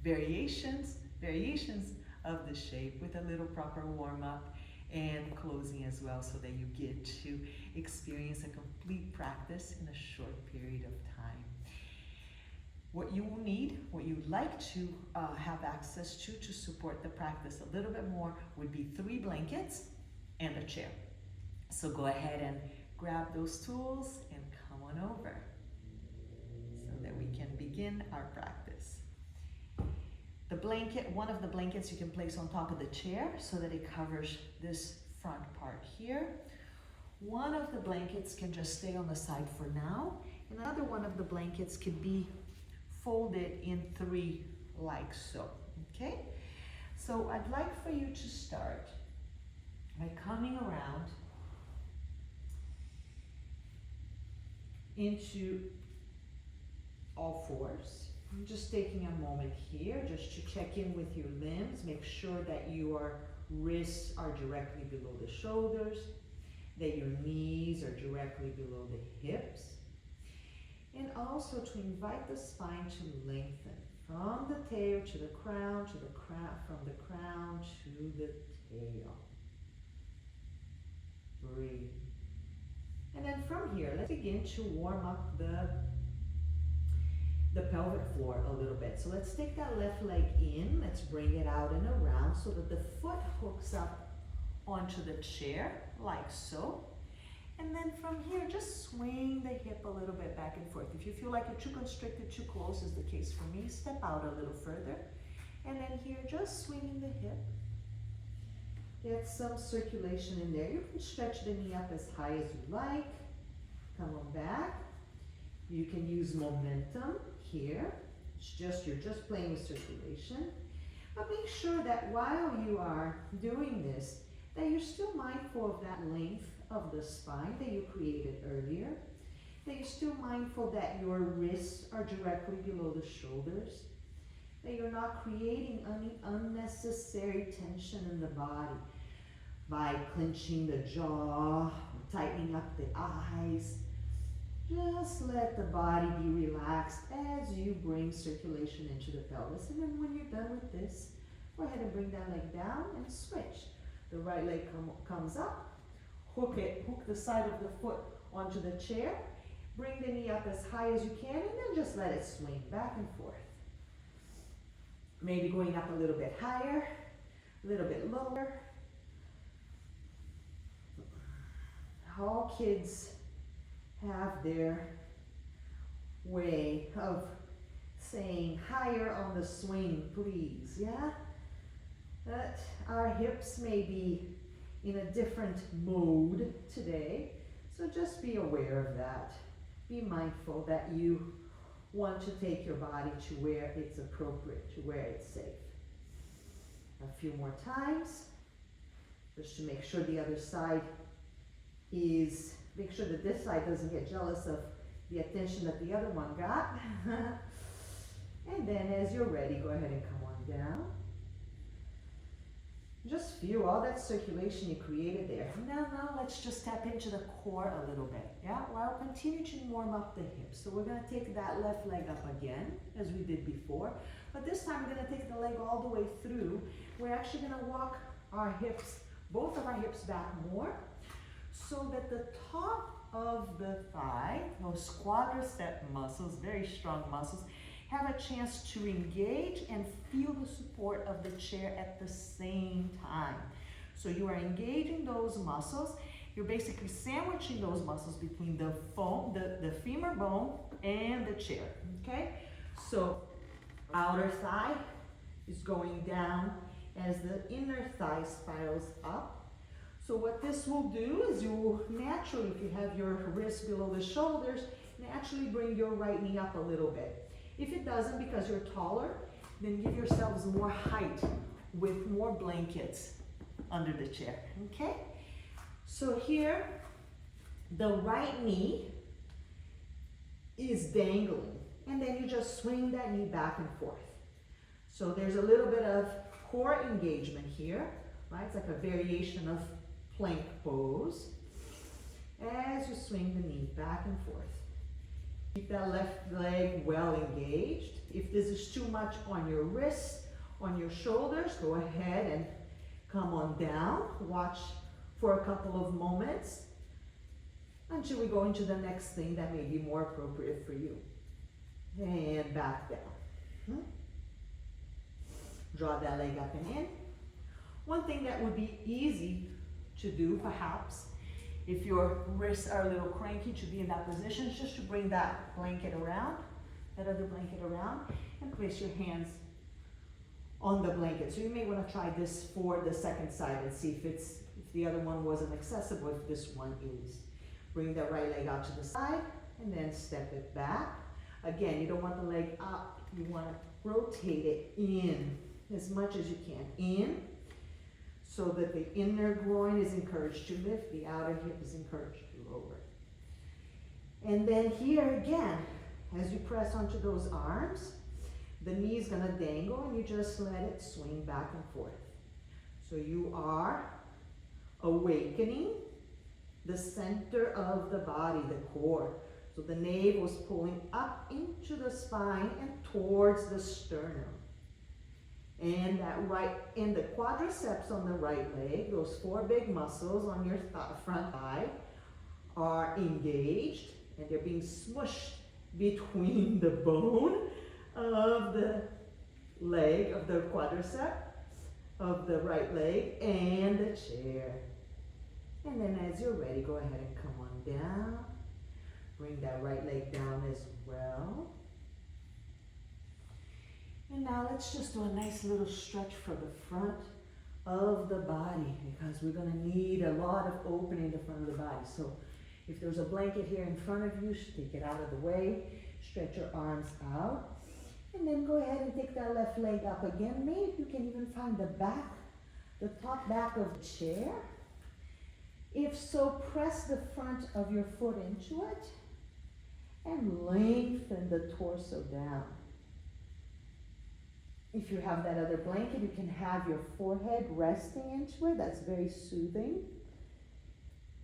variations of the shape with a little proper warm-up and closing as well, so that you get to experience a complete practice in a short period of time. What you will need, what you'd like to have access to support the practice a little bit more would be 3 blankets and a chair. So go ahead and grab those tools and come on over so that we can begin our practice. The blanket, one of the blankets you can place on top of the chair so that it covers this front part here. One of the blankets can just stay on the side for now. And another one of the blankets can be folded in 3 like so, okay? So I'd like for you to start by coming around into all fours. I'm just taking a moment here just to check in with your limbs, make sure that your wrists are directly below the shoulders, that your knees are directly below the hips, and also to invite the spine to lengthen from the tail to the crown, to the crown, from the crown to the tail. Breathe. And then from here, let's begin to warm up the pelvic floor a little bit. So let's take that left leg in, let's bring it out and around so that the foot hooks up onto the chair, like so. And then from here, just swing the hip a little bit back and forth. If you feel like you're too constricted, too close, is the case for me, step out a little further. And then here, just swinging the hip. Get some circulation in there. You can stretch the knee up as high as you like. Come on back. You can use momentum here. You're just playing with circulation. But make sure that while you are doing this, that you're still mindful of that length of the spine that you created earlier. That you're still mindful that your wrists are directly below the shoulders. That you're not creating any unnecessary tension in the body by clenching the jaw, tightening up the eyes. Just let the body be relaxed as you bring circulation into the pelvis. And then when you're done with this, go ahead and bring that leg down and switch. The right leg comes up, hook the side of the foot onto the chair, bring the knee up as high as you can, and then just let it swing back and forth. Maybe going up a little bit higher, a little bit lower. All kids have their way of saying higher on the swing, please, yeah? That our hips may be in a different mode today, so just be aware of that. Be mindful that you want to take your body to where it's appropriate, to where it's safe. A few more times, just to make sure the other side make sure that this side doesn't get jealous of the attention that the other one got. And then as you're ready, go ahead and come on down. Just feel all that circulation you created there. Now let's just tap into the core a little bit, yeah? While continue to warm up the hips. So we're gonna take that left leg up again, as we did before. But this time we're gonna take the leg all the way through. We're actually gonna walk our hips, both of our hips back more, so that the top of the thigh, those quadricep muscles, very strong muscles, have a chance to engage and feel the support of the chair at the same time. So you are engaging those muscles. You're basically sandwiching those muscles between the femur bone and the chair, okay? So outer thigh is going down as the inner thigh spirals up. So what this will do is you will naturally, if you have your wrists below the shoulders, naturally bring your right knee up a little bit. If it doesn't, because you're taller, then give yourselves more height with more blankets under the chair, okay? So here, the right knee is dangling, and then you just swing that knee back and forth. So there's a little bit of core engagement here, right? It's like a variation of plank pose as you swing the knee back and forth. Keep that left leg well engaged. If this is too much on your wrists, on your shoulders, go ahead and come on down. Watch for a couple of moments until we go into the next thing that may be more appropriate for you. And back down. Draw that leg up and in. One thing that would be easy to do, perhaps, if your wrists are a little cranky to be in that position, is just to bring that blanket around, that other blanket around, and place your hands on the blanket. So you may want to try this for the second side and see if the other one wasn't accessible, if this one is. Bring that right leg out to the side and then step it back. Again, you don't want the leg up, you want to rotate it in as much as you can. In, so that the inner groin is encouraged to lift, the outer hip is encouraged to lower. And then here again, as you press onto those arms, the knee is going to dangle and you just let it swing back and forth. So you are awakening the center of the body, the core. So the navel is pulling up into the spine and towards the sternum. And the quadriceps on the right leg, those 4 big muscles on your front thigh, are engaged and they're being smushed between the bone of the leg, of the quadricep, of the right leg, and the chair. And then as you're ready, go ahead and come on down. Bring that right leg down as well. And now let's just do a nice little stretch for the front of the body, because we're going to need a lot of opening in the front of the body. So if there's a blanket here in front of you, take it out of the way. Stretch your arms out. And then go ahead and take that left leg up again. Maybe you can even find the top back of the chair. If so, press the front of your foot into it and lengthen the torso down. If you have that other blanket, you can have your forehead resting into it. That's very soothing.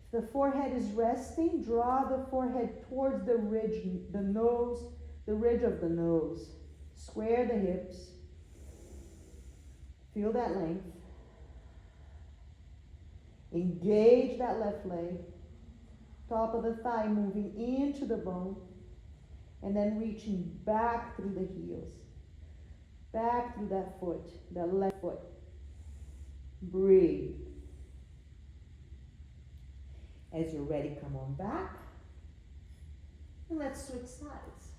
If the forehead is resting, draw the forehead towards the ridge, the nose, the ridge of the nose. Square the hips. Feel that length. Engage that left leg. Top of the thigh moving into the bone. And then reaching back through the heels. Back through that foot, the left foot. Breathe. As you're ready, come on back. And let's switch sides.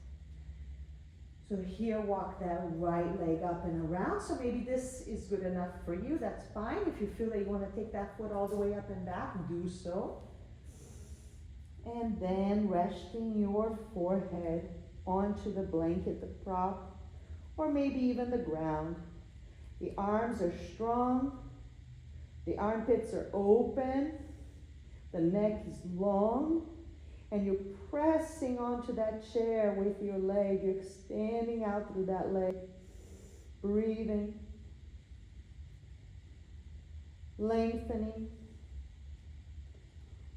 So here, walk that right leg up and around. So maybe this is good enough for you. That's fine. If you feel that you want to take that foot all the way up and back, do so. And then resting your forehead onto the blanket, the prop, or maybe even the ground. The arms are strong. The armpits are open. The neck is long. And you're pressing onto that chair with your leg. You're extending out through that leg. Breathing. Lengthening.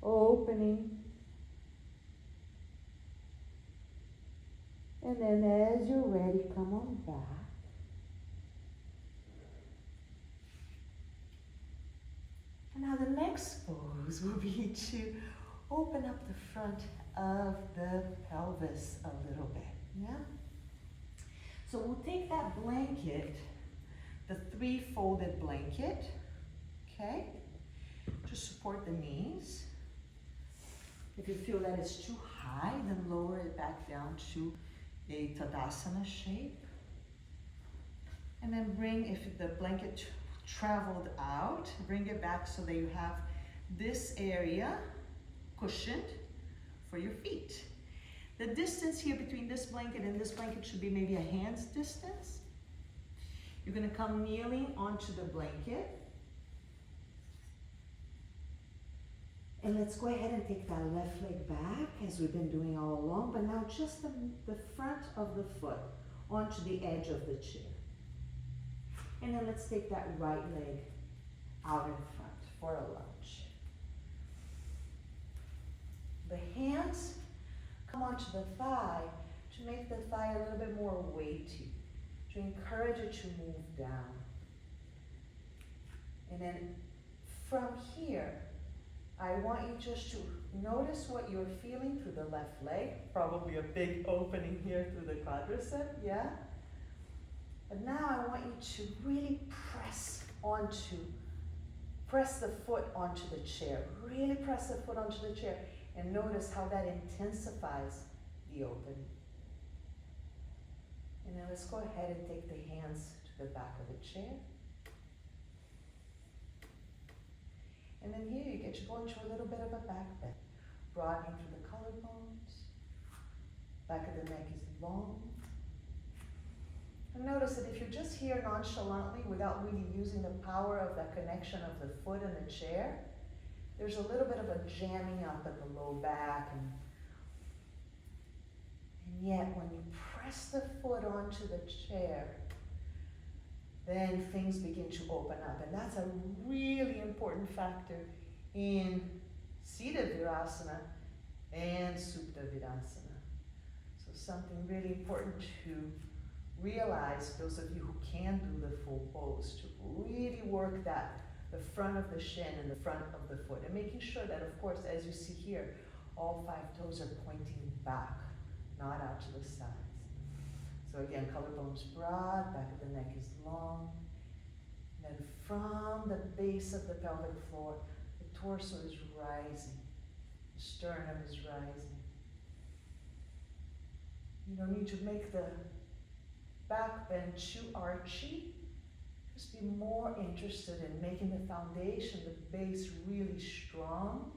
Opening. And then as you're ready, come on back. And now the next pose will be to open up the front of the pelvis a little bit, yeah? So we'll take that blanket, the 3-folded blanket, okay, to support the knees. If you feel that it's too high, then lower it back down to a Tadasana shape. And then bring, if the blanket traveled out, bring it back so that you have this area cushioned for your feet. The distance here between this blanket and this blanket should be maybe a hand's distance. You're going to come kneeling onto the blanket. And let's go ahead and take that left leg back as we've been doing all along, but now just the front of the foot onto the edge of the chair. And then let's take that right leg out in front for a lunge. The hands onto the thigh to make the thigh a little bit more weighty, to encourage it to move down. And then from here, I want you just to notice what you're feeling through the left leg. Probably a big opening here through the quadricep, yeah? But now I want you to really press the foot onto the chair. Really press the foot onto the chair and notice how that intensifies the opening. And then let's go ahead and take the hands to the back of the chair. And then here you get to go into a little bit of a back bend. Broadening through the collarbones. Back of the neck is long. And notice that if you're just here nonchalantly without really using the power of that connection of the foot and the chair, there's a little bit of a jamming up at the low back. And yet when you press the foot onto the chair, then things begin to open up. And that's a really important factor in seated virasana and supta virasana. So something really important to realize, those of you who can do the full pose, to really work the front of the shin and the front of the foot, and making sure that, of course, as you see here, all 5 toes are pointing back, not out to the sides. So again, collarbones broad, back of the neck is long. Then from the base of the pelvic floor, the torso is rising, the sternum is rising. You don't need to make the back bend too archy. Just be more interested in making the foundation, the base really strong.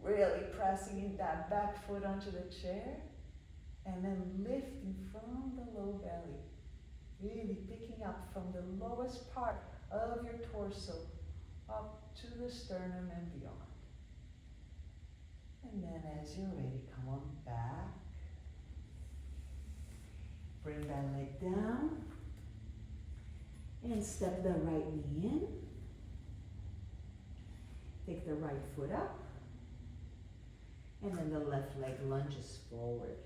Really pressing that back foot onto the chair. And then lifting from the low belly. Really picking up from the lowest part of your torso up to the sternum and beyond. And then as you're ready, come on back. Bring that leg down. And step the right knee in. Take the right foot up. And then the left leg lunges forward.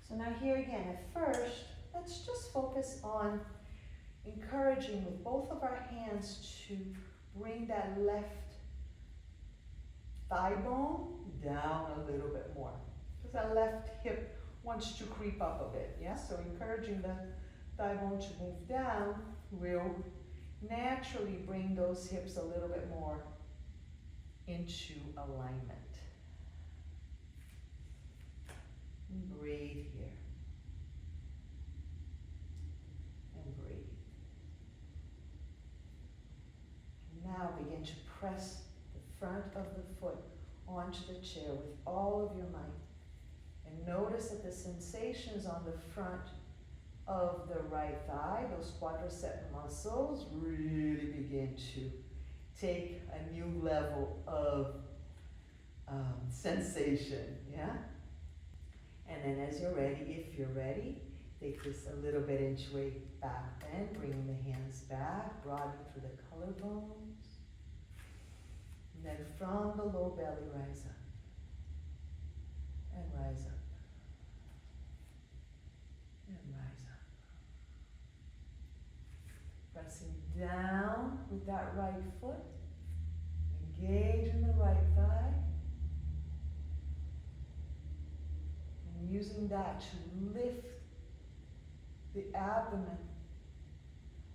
So now here again, at first, let's just focus on encouraging with both of our hands to bring that left thigh bone down a little bit more. Because that left hip wants to creep up a bit, yeah? So encouraging the thigh bone to move down will naturally bring those hips a little bit more into alignment. Breathe here. And breathe. Now begin to press the front of the foot onto the chair with all of your might. And notice that the sensations on the front of the right thigh, those quadricep muscles, really begin to take a new level of sensation, yeah? And then as you're ready, if you're ready, take this a little bit into a back bend, bringing the hands back, broadening through the collarbones. And then from the low belly, rise up. And rise up. And rise up. Pressing down with that right foot. Engage in the right thigh. And using that to lift the abdomen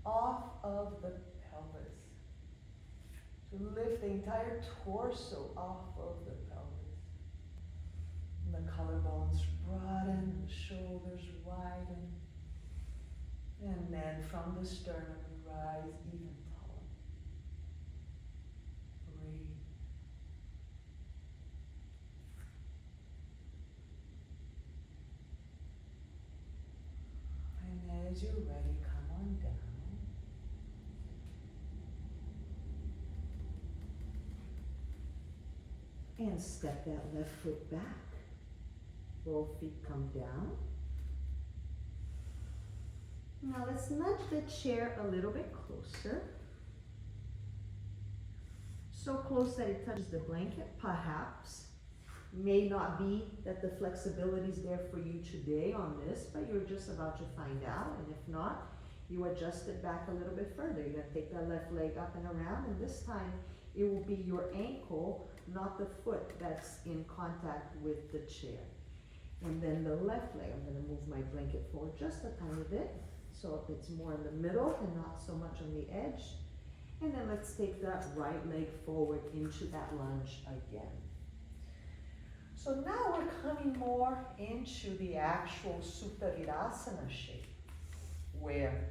off of the pelvis. To lift the entire torso off of the pelvis. And the collarbones broaden, the shoulders widen. And then from the sternum, rise even taller. Breathe. And as you're ready, come on down. And step that left foot back. Both feet come down. Now let's nudge the chair a little bit closer. So close that it touches the blanket, perhaps. May not be that the flexibility is there for you today on this, but you're just about to find out. And if not, you adjust it back a little bit further. You're going to take that left leg up and around, and this time it will be your ankle, not the foot, that's in contact with the chair. And then the left leg, I'm going to move my blanket forward just a tiny bit, so it's more in the middle and not so much on the edge. And then let's take that right leg forward into that lunge again. So now we're coming more into the actual Supta Virasana shape, where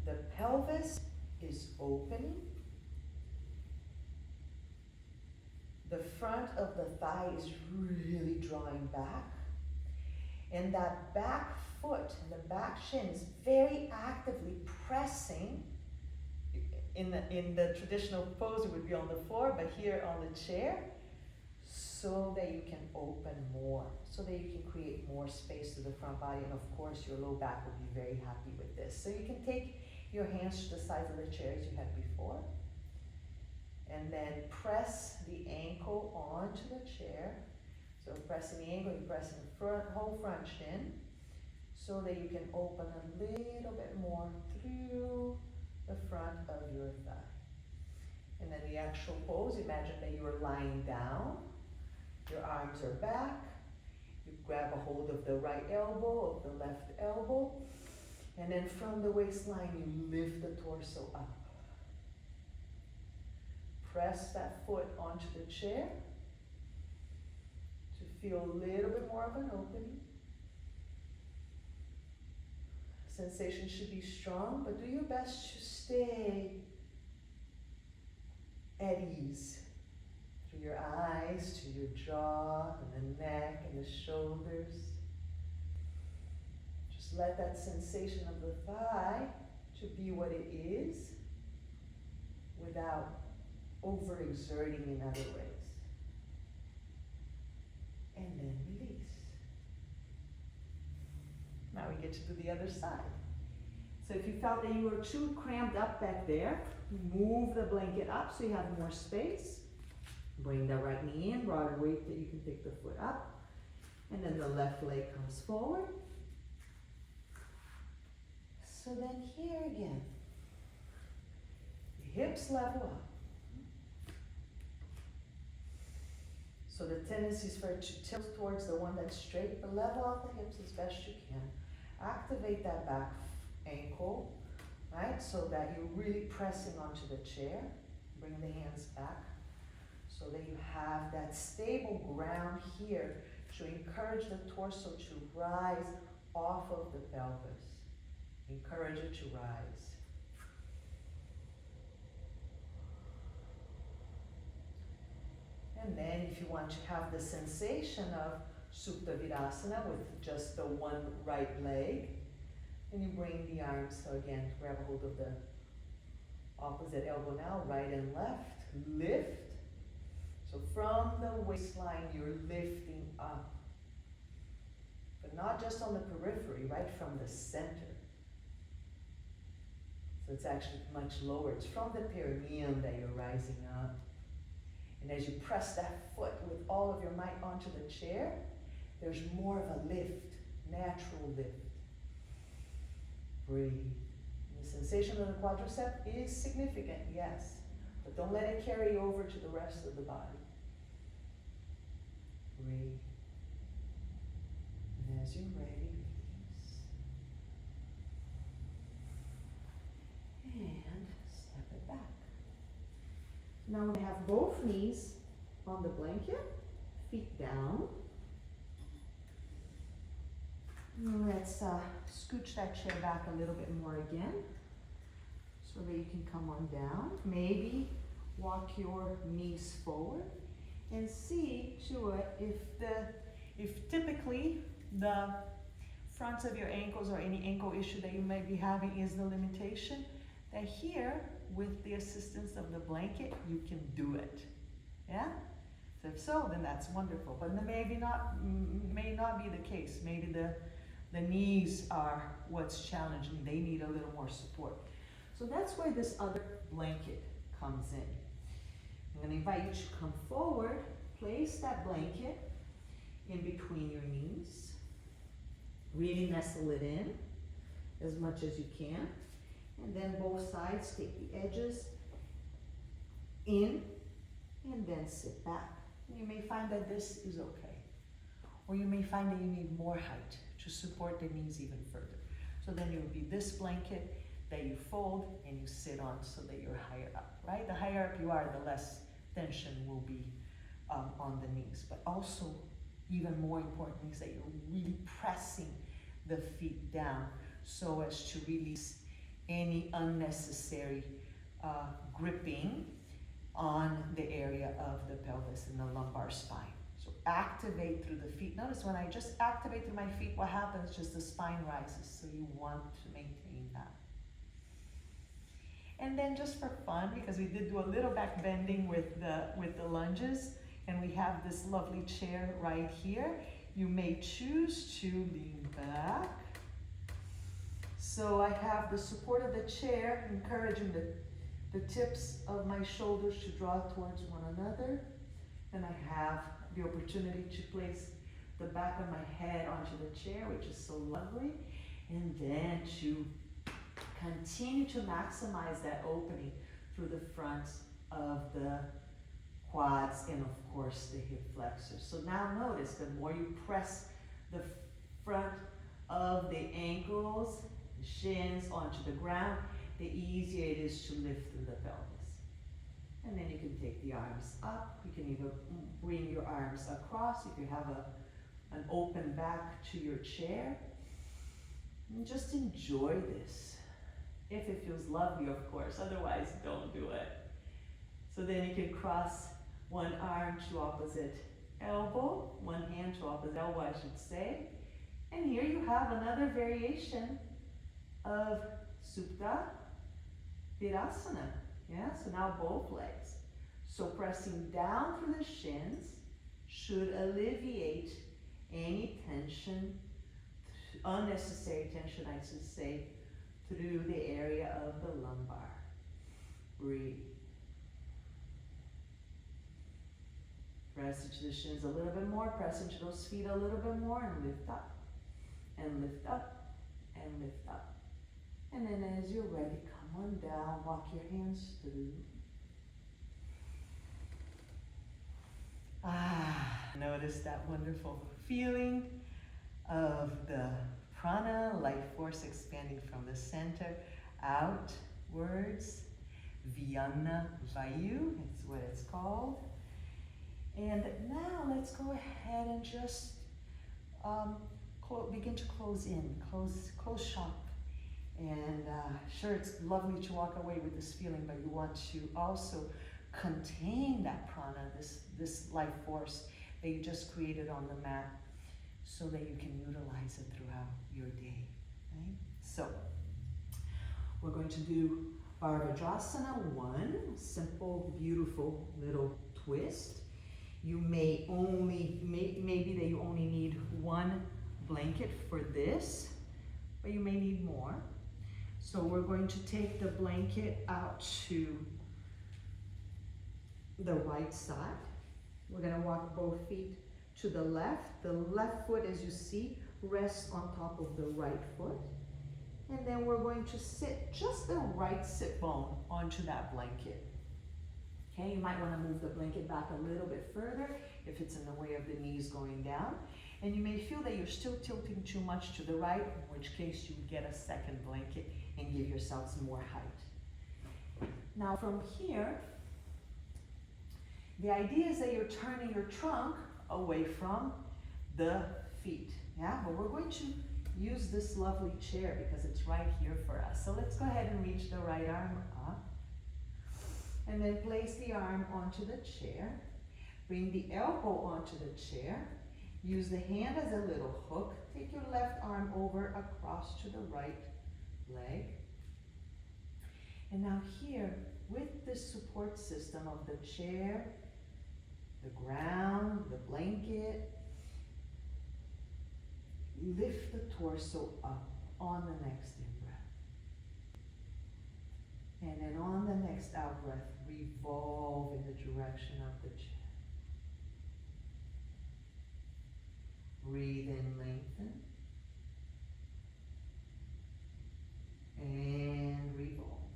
the pelvis is opening, the front of the thigh is really drawing back, and that back foot and the back shin is very actively pressing. In the traditional pose it would be on the floor, but here on the chair, so that you can open more, so that you can create more space to the front body, and of course your low back will be very happy with this. So you can take your hands to the sides of the chair as you had before, and then press the ankle onto the chair. So pressing the ankle, you're pressing the whole front shin, so that you can open a little bit more through the front of your thigh. And then the actual pose, imagine that you are lying down, your arms are back, you grab a hold of the right elbow, of the left elbow, and then from the waistline you lift the torso up. Press that foot onto the chair to feel a little bit more of an opening. Sensation should be strong, but do your best to stay at ease. Through your eyes, to your jaw, and the neck, and the shoulders. Just let that sensation of the thigh to be what it is, without overexerting in other ways. And then release. Now we get to do the other side. So if you felt that you were too crammed up back there, move the blanket up so you have more space. Bring the right knee in, broader weight that you can pick the foot up. And then the left leg comes forward. So then here again, the hips level up. So the tendency is for it to tilt towards the one that's straight, but level out the hips as best you can. Activate that back ankle, right? So that you're really pressing onto the chair. Bring the hands back so that you have that stable ground here to encourage the torso to rise off of the pelvis. Encourage it to rise. And then if you want to have the sensation of Supta Virasana with just the one right leg, and you bring the arms, so again, grab a hold of the opposite elbow now, right and left, lift. So from the waistline, you're lifting up. But not just on the periphery, right from the center. So it's actually much lower. It's from the perineum that you're rising up. And as you press that foot with all of your might onto the chair, there's more of a lift, natural lift. Breathe. And the sensation of the quadricep is significant, yes, but don't let it carry over to the rest of the body. Breathe. And as you're ready, release. And step it back. Now we have both knees on the blanket, feet down. Let's scooch that chair back a little bit more again so that you can come on down. Maybe walk your knees forward and see to it if typically the fronts of your ankles or any ankle issue that you might be having is the limitation, that here with the assistance of the blanket you can do it. Yeah? So if so, then that's wonderful. But may not be the case. Maybe the knees are what's challenging. They need a little more support. So that's where this other blanket comes in. I'm going to invite you to come forward, place that blanket in between your knees. Really nestle it in as much as you can. And then both sides, take the edges in and then sit back. You may find that this is okay. Or you may find that you need more height to support the knees even further. So then it would be this blanket that you fold and you sit on so that you're higher up, right? The higher up you are, the less tension will be on the knees. But also, even more importantly, is that you're really pressing the feet down so as to release any unnecessary gripping on the area of the pelvis and the lumbar spine. So activate through the feet. Notice when I just activate through my feet, what happens? Just the spine rises. So you want to maintain that. And then just for fun, because we did do a little back bending with the lunges, and we have this lovely chair right here, you may choose to lean back. So I have the support of the chair, encouraging the tips of my shoulders to draw towards one another. And I have the opportunity to place the back of my head onto the chair, which is so lovely. And then to continue to maximize that opening through the front of the quads and of course the hip flexors. So now notice, the more you press the front of the ankles, the shins onto the ground, the easier it is to lift through the pelvis. And then you can take the arms up. You can even bring your arms across if you have an open back to your chair. And just enjoy this. If it feels lovely, of course, otherwise don't do it. So then you can cross one arm to opposite elbow, one hand to opposite elbow, I should say. And here you have another variation of Supta Virasana. Yeah, so now both legs. So pressing down through the shins should alleviate any tension, unnecessary tension, I should say, through the area of the lumbar. Breathe. Press into the shins a little bit more, press into those feet a little bit more, and lift up, and lift up, and lift up. And then as you're ready, come on down, walk your hands through. Notice that wonderful feeling of the prana, life force expanding from the center outwards. Vyana Vayu, it's what it's called. And now let's go ahead and just begin to close in, close shop. And sure, it's lovely to walk away with this feeling, but you want to also contain that prana, this life force that you just created on the mat, so that you can utilize it throughout your day. Right? So we're going to do VIBRATIONAL 1, simple, beautiful little twist. You may only, maybe that you only need one blanket for this, but you may need more. So we're going to take the blanket out to the right side. We're going to walk both feet to the left. The left foot, as you see, rests on top of the right foot. And then we're going to sit just the right sit bone onto that blanket. Okay, you might want to move the blanket back a little bit further if it's in the way of the knees going down. And you may feel that you're still tilting too much to the right, in which case you would get a second blanket and give yourselves more height. Now from here, the idea is that you're turning your trunk away from the feet. Yeah, but we're going to use this lovely chair because it's right here for us. So let's go ahead and reach the right arm up. And then place the arm onto the chair. Bring the elbow onto the chair. Use the hand as a little hook. Take your left arm over across to the right leg. And now here, with this support system of the chair, the ground, the blanket, lift the torso up on the next in-breath. And then on the next out breath, revolve in the direction of the chair. Breathe in, lengthen. And revolve.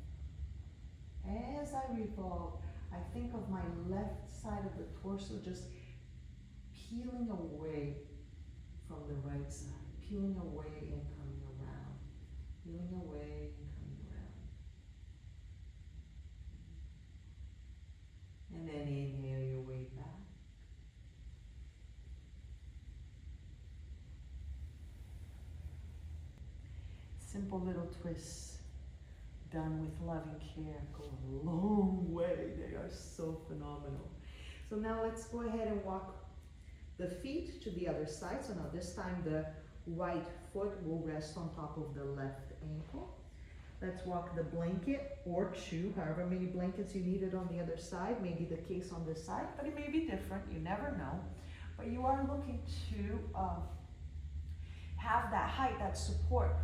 As I revolve, I think of my left side of the torso just peeling away from the right side. Peeling away and coming around. Peeling away and coming around. And then inhale your way back. Simple little twists done with loving care go a long way. They are so phenomenal. So now let's go ahead and walk the feet to the other side. So now this time the right foot will rest on top of the left ankle. Let's walk the blanket or two, however many blankets you needed on the other side. Maybe the case on this side, but it may be different. You never know. But you are looking to have that height, that support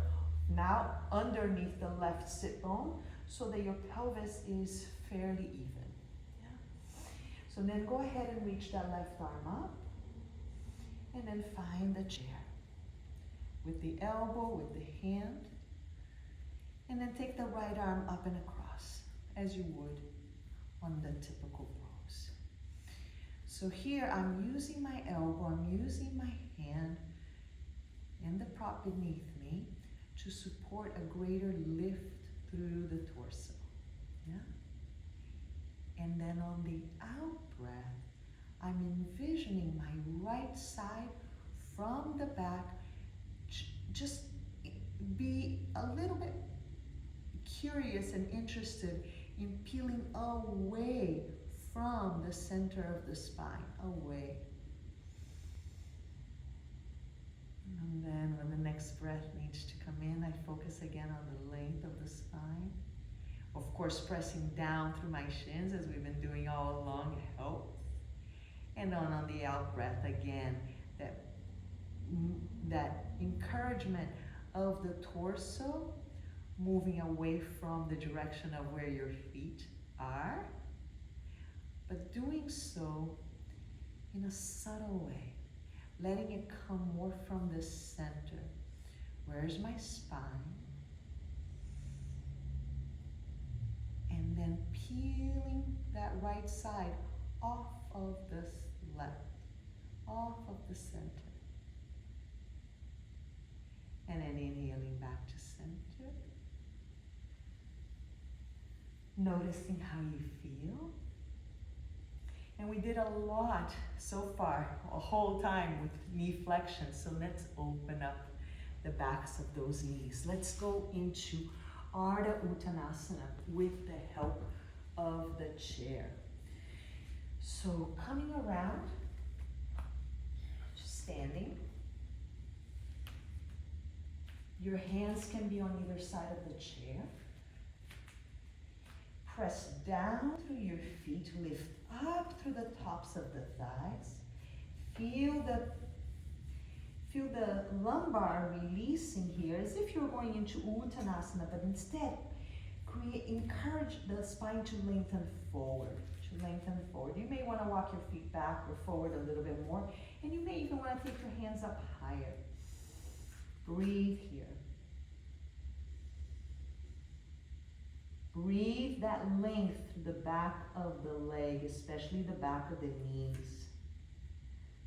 now underneath the left sit bone so that your pelvis is fairly even. Yeah. So then go ahead and reach that left arm up and then find the chair with the elbow, with the hand, and then take the right arm up and across as you would on the typical pose. So here I'm using my elbow, I'm using my hand and the prop beneath me to support a greater lift through the torso. Yeah? And then on the out breath, I'm envisioning my right side from the back. Just be a little bit curious and interested in peeling away from the center of the spine, away. And then when the next breath needs to come in, I focus again on the length of the spine. Of course, pressing down through my shins as we've been doing all along helps. And then on the out breath again, that encouragement of the torso moving away from the direction of where your feet are, but doing so in a subtle way. Letting it come more from the center. Where's my spine? And then peeling that right side off of the left, off of the center. And then inhaling back to center. Noticing how you feel. And we did a lot so far, a whole time with knee flexion. So let's open up the backs of those knees. Let's go into Ardha Uttanasana with the help of the chair. So coming around, just standing. Your hands can be on either side of the chair. Press down through your feet, lift up through the tops of the thighs. Feel the lumbar releasing here as if you're going into Uttanasana, but instead encourage the spine to lengthen forward. You may want to walk your feet back or forward a little bit more, and you may even want to take your hands up higher. Breathe here. Breathe that length through the back of the leg, especially the back of the knees.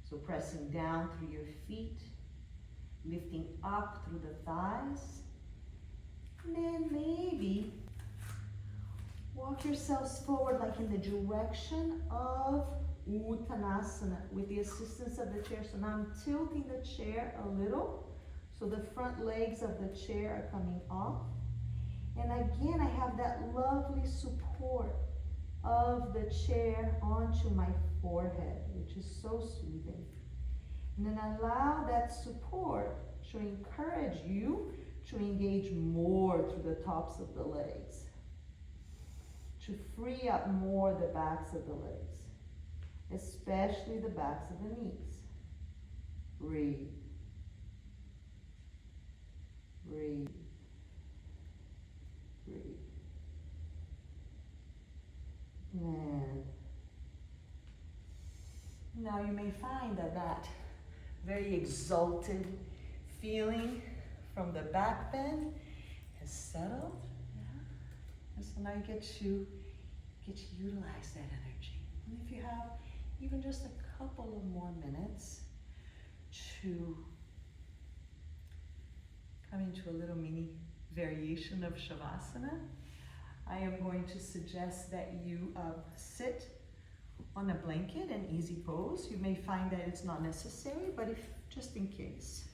So pressing down through your feet, lifting up through the thighs, and then maybe walk yourselves forward like in the direction of Uttanasana with the assistance of the chair. So now I'm tilting the chair a little, so the front legs of the chair are coming off. And again, I have that lovely support of the chair onto my forehead, which is so soothing. And then allow that support to encourage you to engage more through the tops of the legs, to free up more the backs of the legs, especially the backs of the knees. Breathe. Breathe. Breathe. Now you may find that very exalted feeling from the back bend has settled. Yeah. And so now you get to utilize that energy. And if you have even just a couple of more minutes to come into a little mini variation of Shavasana, I am going to suggest that you sit on a blanket, an easy pose. You may find that it's not necessary, but if just in case,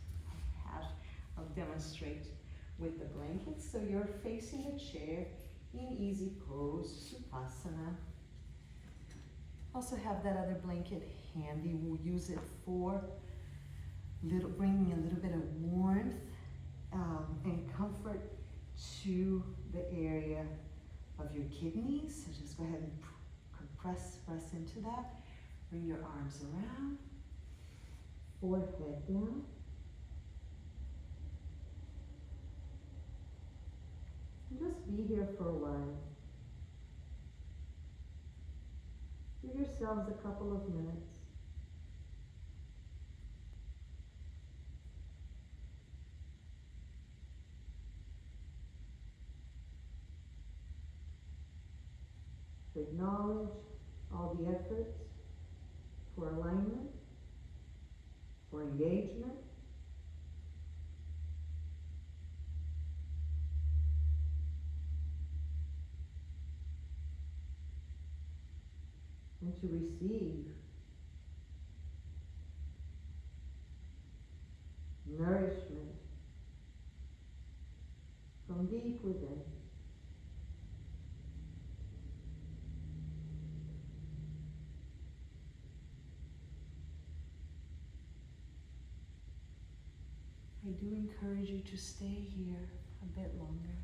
I'll demonstrate with the blanket. So you're facing the chair in easy pose, Sukhasana. Also have that other blanket handy. We'll use it for bringing a little bit of warmth and comfort to the area of your kidneys. So just go ahead and press into that. Bring your arms around, forehead down. And just be here for a while. Give yourselves a couple of minutes. To acknowledge all the efforts for alignment, for engagement, and to receive nourishment from deep within. I do encourage you to stay here a bit longer,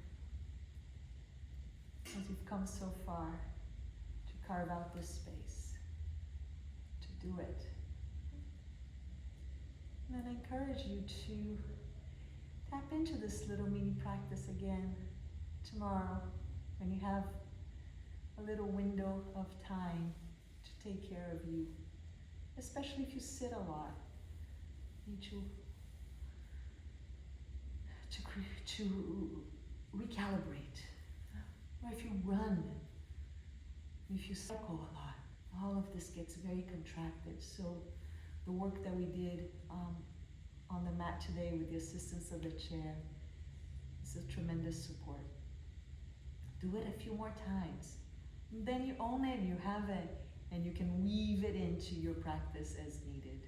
as you've come so far to carve out this space, to do it. And I encourage you to tap into this little mini practice again tomorrow when you have a little window of time to take care of you, especially if you sit a lot. Need to recalibrate. Or if you run, if you cycle a lot, all of this gets very contracted. So the work that we did on the mat today with the assistance of the chair is a tremendous support. Do it a few more times. And then you own it, you have it, and you can weave it into your practice as needed.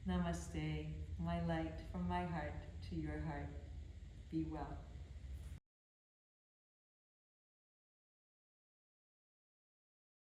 Namaste, my light from my heart to your heart. Be well.